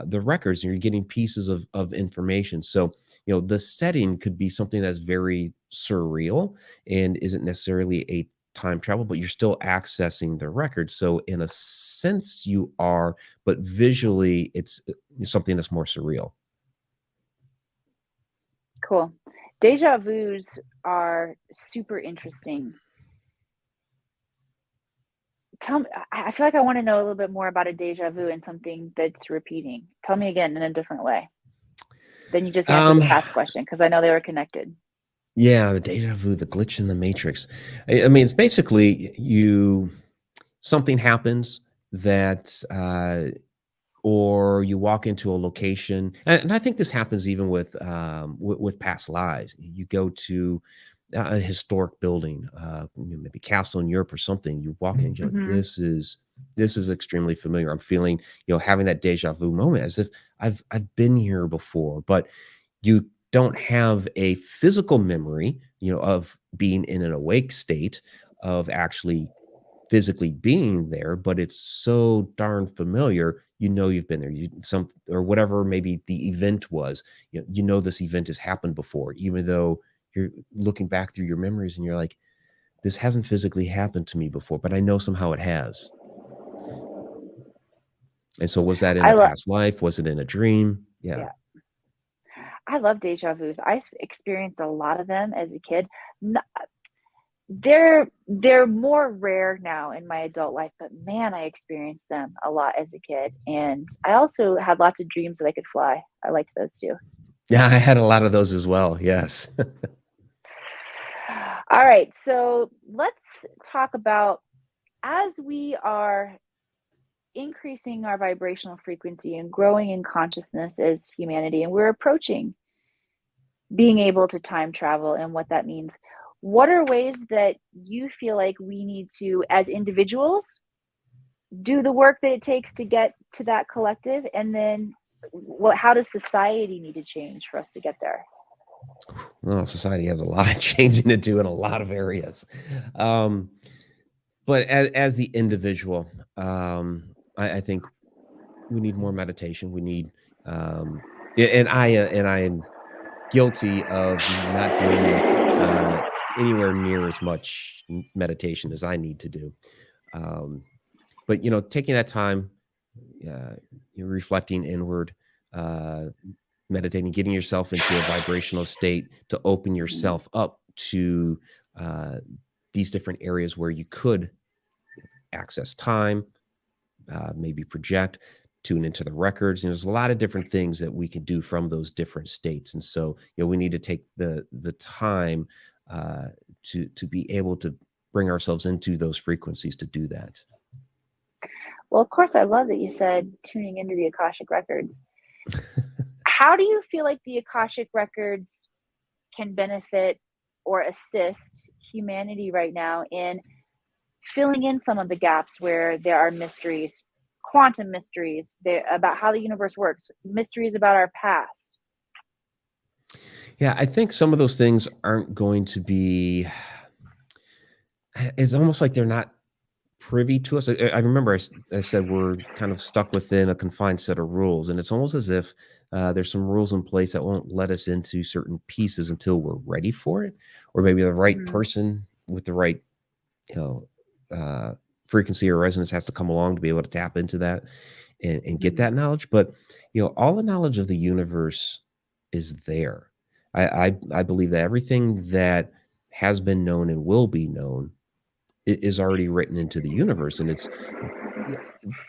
the records and you're getting pieces of information. So, the setting could be something that's very surreal and isn't necessarily a time travel, but you're still accessing the records. So, in a sense, you are, but visually, it's something that's more surreal. Cool. Deja vus are super interesting. Tell me, I feel like I want to know a little bit more about a deja vu and something that's repeating. Tell me again in a different way than you just answered the Um, past question, because I know they were connected. yeah, the deja vu, the glitch in the matrix. I mean, it's basically something happens that or you walk into a location, and I think this happens even with past lives. You go to a historic building, maybe castle in Europe or something. You walk in, you're like, Hmm. this is extremely familiar. I'm feeling, having that deja vu moment as if I've been here before, but you don't have a physical memory, of being in an awake state, of actually physically being there, but it's so darn familiar. You've been there. Some or whatever maybe the event was. This event has happened before, even though you're looking back through your memories and you're like, this hasn't physically happened to me before, but I know somehow it has. And so, was that in I a love, past life? Was it in a dream? Yeah. yeah, I love deja vus. I experienced a lot of them as a kid. They're more rare now in my adult life, but man, I experienced them a lot as a kid. And I also had lots of dreams that I could fly. I liked those too. Yeah, I had a lot of those as well. Yes. All right, so let's talk about, as we are increasing our vibrational frequency and growing in consciousness as humanity, and we're approaching being able to time travel and what that means. What are ways that you feel like we need to, as individuals, do the work that it takes to get to that collective? And then how does society need to change for us to get there? Well, society has a lot of changing to do in a lot of areas. Um, but as the individual, I think we need more meditation. We need, yeah, and I am guilty of not doing uh, anywhere near as much meditation as I need to do. Um, but taking that time, uh, you're reflecting inward, uh, meditating, getting yourself into a vibrational state to open Mhm. yourself up to uh, these different areas where you could access time, maybe project. tune into the records. There's a lot of different things that we can do from those different states. And so, we need to take the time to be able to bring ourselves into those frequencies to do that. Well, of course, I love that you said tuning into the Akashic Records. How do you feel like the Akashic Records can benefit or assist humanity right now in filling in some of the gaps where there are mysteries, quantum mysteries about how the universe works, mysteries about our past? Yeah, I think some of those things aren't going to be, it's almost like they're not privy to us. I remember I said we're kind of stuck within a confined set of rules, and it's almost as if there's some rules in place that won't let us into certain pieces until we're ready for it, or maybe the right Mm-hmm. person with the right, you know, frequency or resonance has to come along to be able to tap into that and get that knowledge. But all the knowledge of the universe is there. I believe that everything that has been known and will be known is already written into the universe, and it's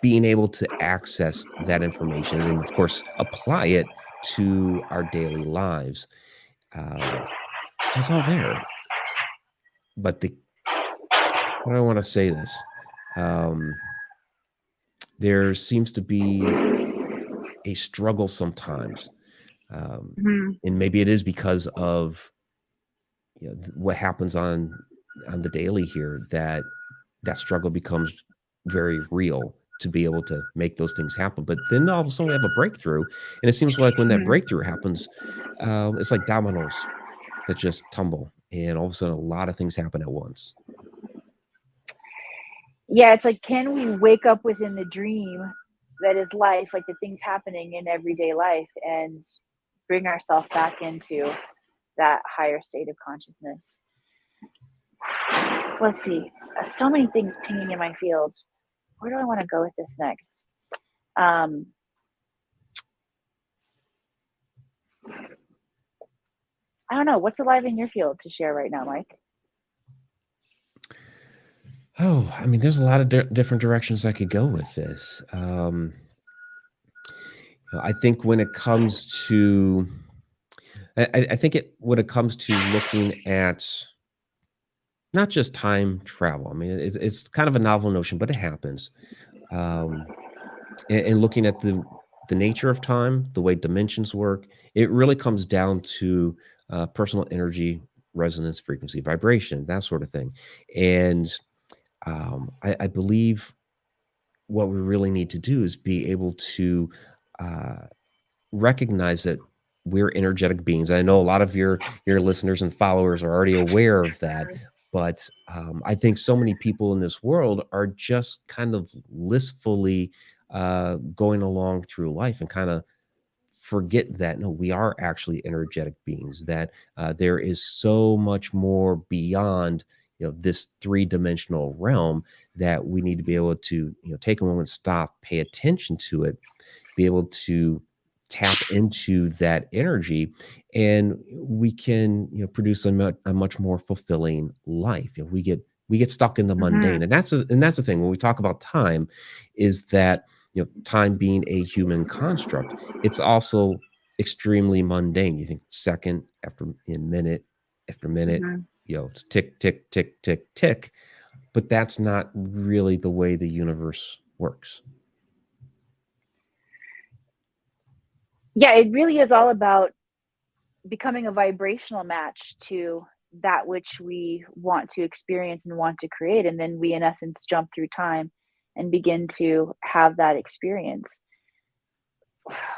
being able to access that information and then, of course, apply it to our daily lives. So it's all there. But how do I want to say this? There seems to be a struggle sometimes, and maybe it is because of what happens on the daily here, that struggle becomes very real to be able to make those things happen. But then all of a sudden we have a breakthrough, and it seems like when that breakthrough happens, it's like dominoes that just tumble, and all of a sudden a lot of things happen at once. Yeah, it's like, can we wake up within the dream that is life, like the things happening in everyday life, and bring ourselves back into that higher state of consciousness? Let's see. So many things pinging in my field. Where do I want to go with this next? I don't know. What's alive in your field to share right now, Mike? Oh, I mean, there's a lot of different directions I could go with this. I think when it comes to, when it comes to looking at not just time travel. I mean, it's kind of a novel notion, but it happens. And looking at the nature of time, the way dimensions work, it really comes down to personal energy, resonance, frequency, vibration, that sort of thing. And I believe what we really need to do is be able to uh, recognize that we're energetic beings. I know a lot of your listeners and followers are already aware of that, but I think so many people in this world are just kind of blissfully going along through life and kind of forget that no, we are actually energetic beings. That there is so much more beyond this three-dimensional realm, that we need to be able to take a moment, stop, pay attention to it, be able to tap into that energy, and we can produce a much more fulfilling life. We get stuck in the mundane, and that's the thing when we talk about time, is that time being a human construct, it's also extremely mundane. You think second after minute after minute, it's tick tick tick tick tick, but that's not really the way the universe works. Yeah, it really is all about becoming a vibrational match to that which we want to experience and want to create. And then we, in essence, jump through time and begin to have that experience.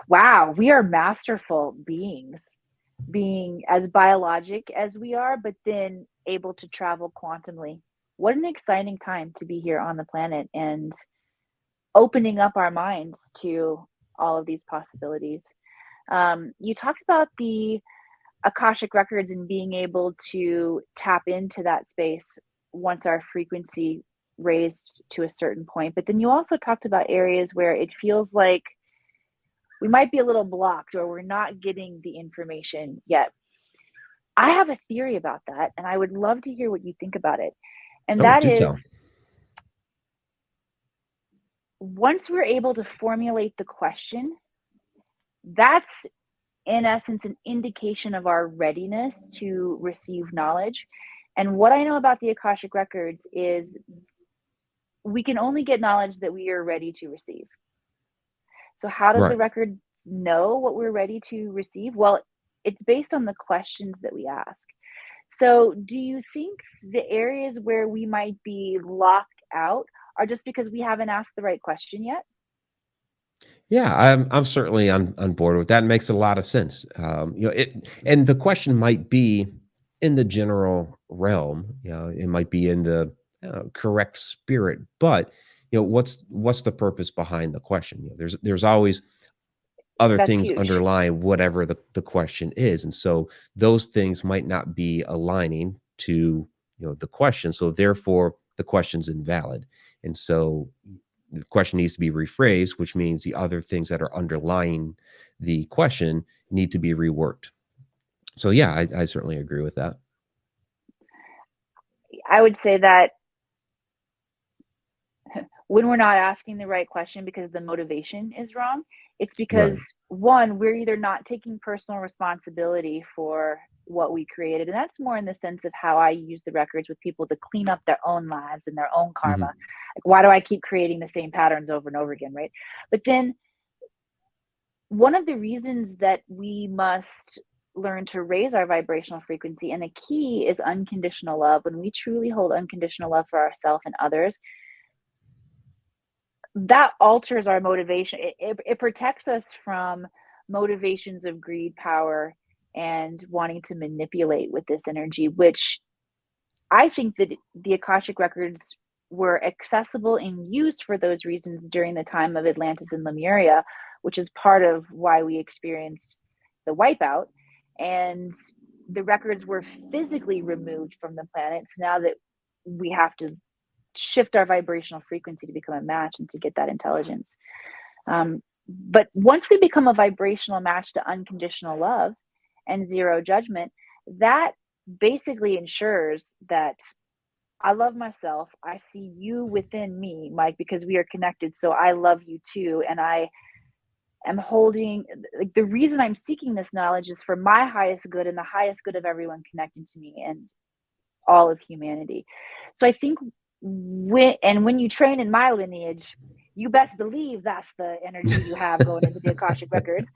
Wow, we are masterful beings, being as biologic as we are, but then able to travel quantumly. What an exciting time to be here on the planet and opening up our minds to all of these possibilities. You talked about the Akashic Records and being able to tap into that space once our frequency raised to a certain point. But then you also talked about areas where it feels like we might be a little blocked or we're not getting the information yet. I have a theory about that, and I would love to hear what you think about it. And Oh, that do tell. is, once we're able to formulate the question, that's in essence an indication of our readiness to receive knowledge. And what I know about the Akashic Records is we can only get knowledge that we are ready to receive. So how does the Right. record know what we're ready to receive? Well, it's based on the questions that we ask. So do you think the areas where we might be locked out are just because we haven't asked the right question yet? Yeah, I'm certainly on board with that. It makes a lot of sense. And the question might be in the general realm. It might be in the correct spirit, but what's the purpose behind the question? There's always other That's things huge. underlying whatever the question is, and so those things might not be aligning to the question. So therefore, the question's invalid, and so the question needs to be rephrased, which means the other things that are underlying the question need to be reworked. So yeah, I certainly agree with that. I would say that when we're not asking the right question because the motivation is wrong, it's because Right. one, we're either not taking personal responsibility for what we created. And that's more in the sense of how I use the records with people to clean up their own lives and their own karma. Hmm. Like, why do I keep creating the same patterns over and over again? Right. But then one of the reasons that we must learn to raise our vibrational frequency, and the key is unconditional love. When we truly hold unconditional love for ourselves and others, that alters our motivation. It protects us from motivations of greed, power, and wanting to manipulate with this energy, which I think that the Akashic Records were accessible and used for those reasons during the time of Atlantis and Lemuria, which is part of why we experienced the wipeout. And the records were physically removed from the planet. So now that we have to shift our vibrational frequency to become a match and to get that intelligence. But once we become a vibrational match to unconditional love and zero judgment, that basically ensures that I love myself. I see you within me, Mike, because we are connected. So I love you too. And I am holding, like, the reason I'm seeking this knowledge is for my highest good and the highest good of everyone connected to me and all of humanity. So I think when you train in my lineage, you best believe that's the energy you have going into the Akashic Records,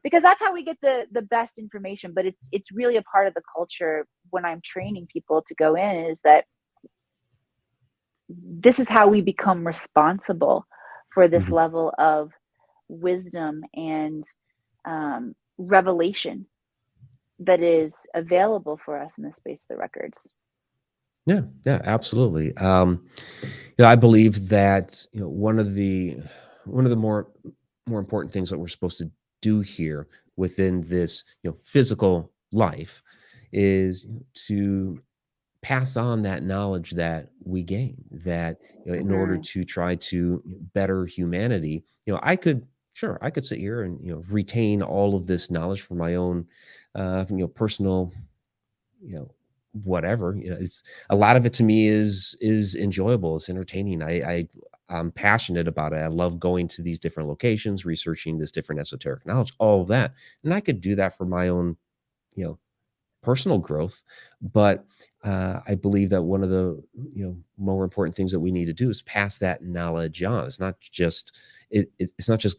because that's how we get the best information. But it's really a part of the culture when I'm training people to go in, is that this is how we become responsible for this Hmm. level of wisdom and revelation that is available for us in the space of the records. Yeah, yeah, absolutely. I believe that one of the more important things that we're supposed to do here within this physical life is to pass on that knowledge that we gain. That in order Mm-hmm. to try to better humanity, I could sit here and retain all of this knowledge for my own personal you know whatever. It's a lot of it to me is enjoyable, it's entertaining. I'm passionate about it. I love going to these different locations, researching this different esoteric knowledge, all of that, and I could do that for my own you know personal growth. But I believe that one of the more important things that we need to do is pass that knowledge on. It's not just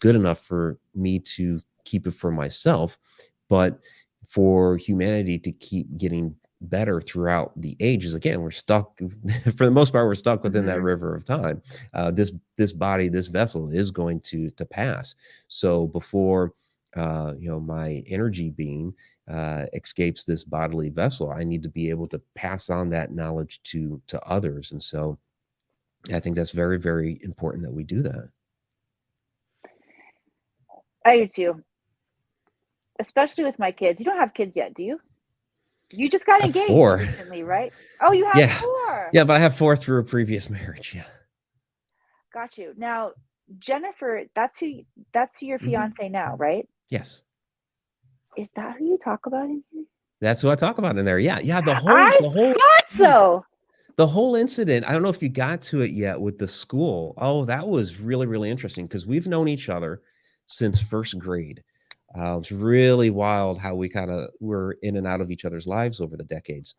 good enough for me to keep it for myself, but for humanity to keep getting better throughout the ages. Again, we're stuck for the most part, we're stuck within that Mm-hmm. river of time. This body, this vessel is going to pass. So before my energy being escapes this bodily vessel, I need to be able to pass on that knowledge to others. And so I think that's very, very important that we do that. I do too, especially with my kids. You don't have kids yet, do you? You just got I have engaged four. recently, right? Oh, you have Yeah. four. Yeah, but I have four through a previous marriage. Yeah. Got you. Now, Jennifer, that's who your Hmm. fiance now, right? Yes. Is that who you talk about in here? That's who I talk about in there. Yeah. Yeah. The whole I the whole thought yeah, so. the whole incident, I don't know if you got to it yet with the school. Oh, that was really, really interesting because we've known each other since first grade. It's really wild how we kind of were in and out of each other's lives over the decades.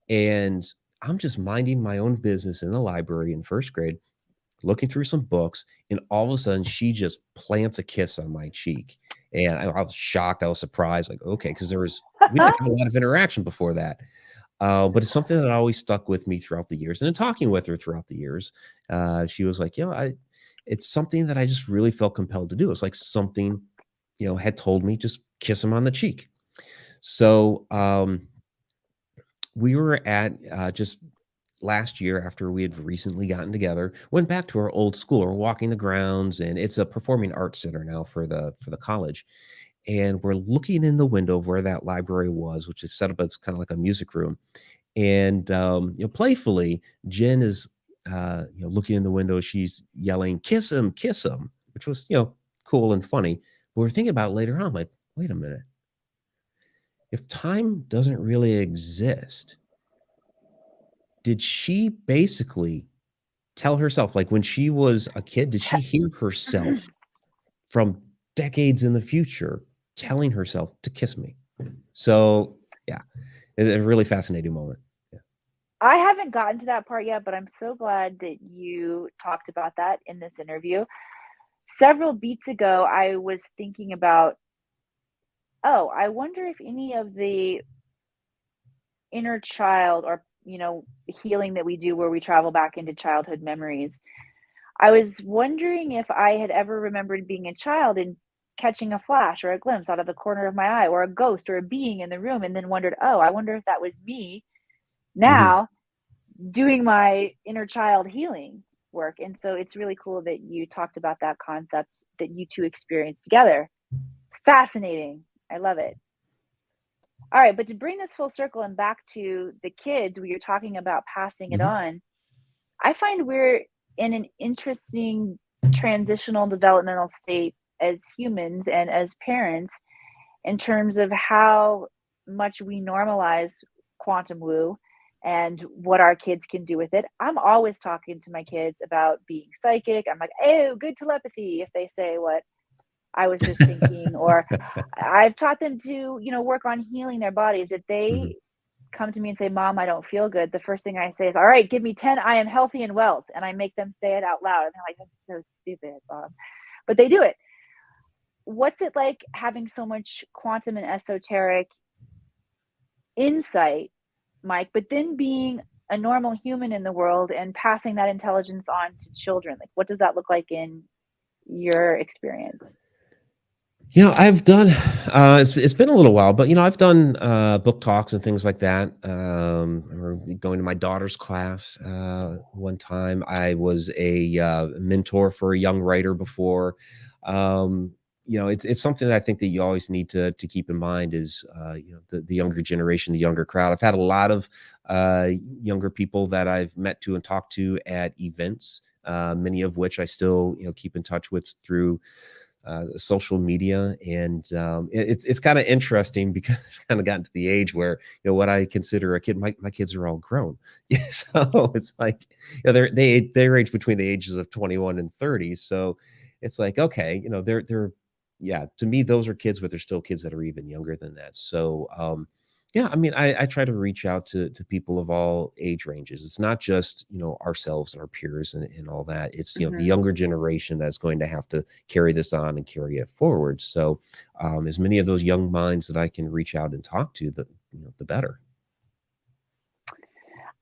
And I'm just minding my own business in the library in first grade, looking through some books, and all of a sudden she just plants a kiss on my cheek. And I was shocked. I was surprised, like, okay, because we didn't have a lot of interaction before that. But it's something that always stuck with me throughout the years. And in talking with her throughout the years, she was like, it's something that I just really felt compelled to do. It's like something, had told me, just kiss him on the cheek. So we were at just last year after we had recently gotten together, went back to our old school. We're walking the grounds, and it's a performing arts center now for the college. And we're looking in the window of where that library was, which is set up as kind of like a music room. And playfully, Jen is looking in the window. She's yelling, kiss him," which was cool and funny. But we're thinking about it later on, like, wait a minute. If time doesn't really exist, did she basically tell herself, like when she was a kid, did she hear herself from decades in the future telling herself to kiss me? So yeah, it's a really fascinating moment. Yeah. I haven't gotten to that part yet, but I'm so glad that you talked about that in this interview. Several beats ago, I was thinking about, oh, I wonder if any of the inner child or, healing that we do where we travel back into childhood memories. I was wondering if I had ever remembered being a child and catching a flash or a glimpse out of the corner of my eye or a ghost or a being in the room and then wondered, oh, I wonder if that was me Mhm. now doing my inner child healing work. And so it's really cool that you talked about that concept that you two experienced together. Fascinating. I love it. All right, but to bring this full circle and back to the kids, where you're talking about passing it Mhm. on, I find we're in an interesting transitional developmental state as humans and as parents in terms of how much we normalize quantum woo and what our kids can do with it. I'm always talking to my kids about being psychic. I'm like, oh, good telepathy if they say what I was just thinking, or I've taught them to, work on healing their bodies. If Mhm. they come to me and say, Mom, I don't feel good, the first thing I say is, all right, give me 10, I am healthy and well. And I make them say it out loud. And they're like, that's so stupid, Bob. But they do it. What's it like having so much quantum and esoteric insight, Mike, but then being a normal human in the world and passing that intelligence on to children? Like, what does that look like in your experience? I've done it's been a little while, but I've done book talks and things like that. I remember going to my daughter's class one time. I was a mentor for a young writer before. It's something that I think that you always need to keep in mind is the younger generation, the younger crowd. I've had a lot of younger people that I've met to and talked to at events, many of which I still keep in touch with through social media. And it's kind of interesting because I've kind of gotten to the age where what I consider a kid, my kids are all grown. Yeah, so it's like they range between the ages of 21 and 30. So it's like, okay, they're yeah, to me those are kids, but they're still kids that are even younger than that. So yeah, I mean, I try to reach out to people of all age ranges. It's not just ourselves and our peers and all that. It's the Hmm. younger generation that's going to have to carry this on and carry it forward. So as many of those young minds that I can reach out and talk to, the better.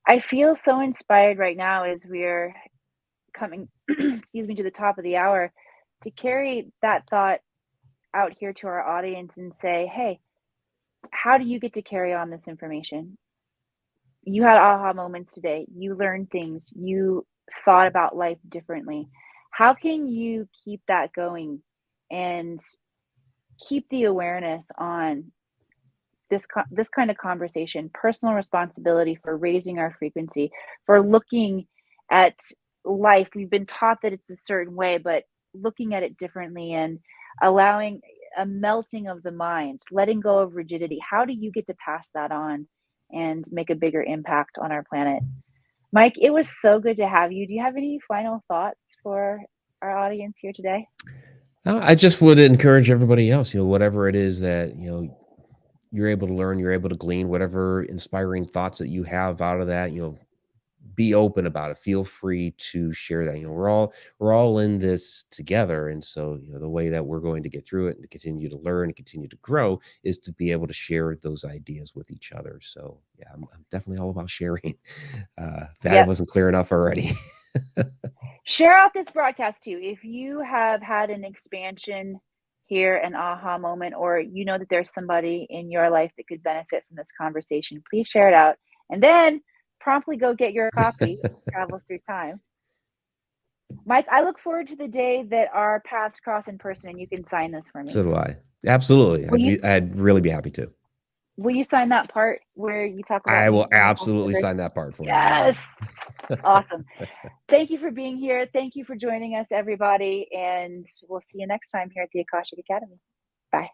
I feel so inspired right now as we're coming, excuse me, to the top of the hour to carry that thought out here to our audience and say, hey, how do you get to carry on this information? You had aha moments today. You learned things. You thought about life differently. How can you keep that going and keep the awareness on this kind of conversation, personal responsibility for raising our frequency, for looking at life? We've been taught that it's a certain way, but looking at it differently and allowing a melting of the mind, letting go of rigidity. How do you get to pass that on and make a bigger impact on our planet? Mike, it was so good to have you. Do you have any final thoughts for our audience here today? I just would encourage everybody else, whatever it is that, you're able to learn, you're able to glean, whatever inspiring thoughts that you have out of that, be open about it. Feel free to share that. We're all in this together. And so, the way that we're going to get through it and to continue to learn and continue to grow is to be able to share those ideas with each other. So yeah, I'm definitely all about sharing. That Yep. wasn't clear enough already. Share out this broadcast too. If you have had an expansion here, an aha moment, or you know that there's somebody in your life that could benefit from this conversation, please share it out. And then promptly go get your copy of Travels Through Time. Mike, I look forward to the day that our paths cross in person and you can sign this for So me. do I. Absolutely. Will you I'd really be happy to. will you sign that part where you talk about I me will being a past absolutely liver? sign that part for you. Yes. Yes. Awesome. Thank you for being here. Thank you for joining us, everybody. And we'll see you next time here at the Akashic Academy. Bye.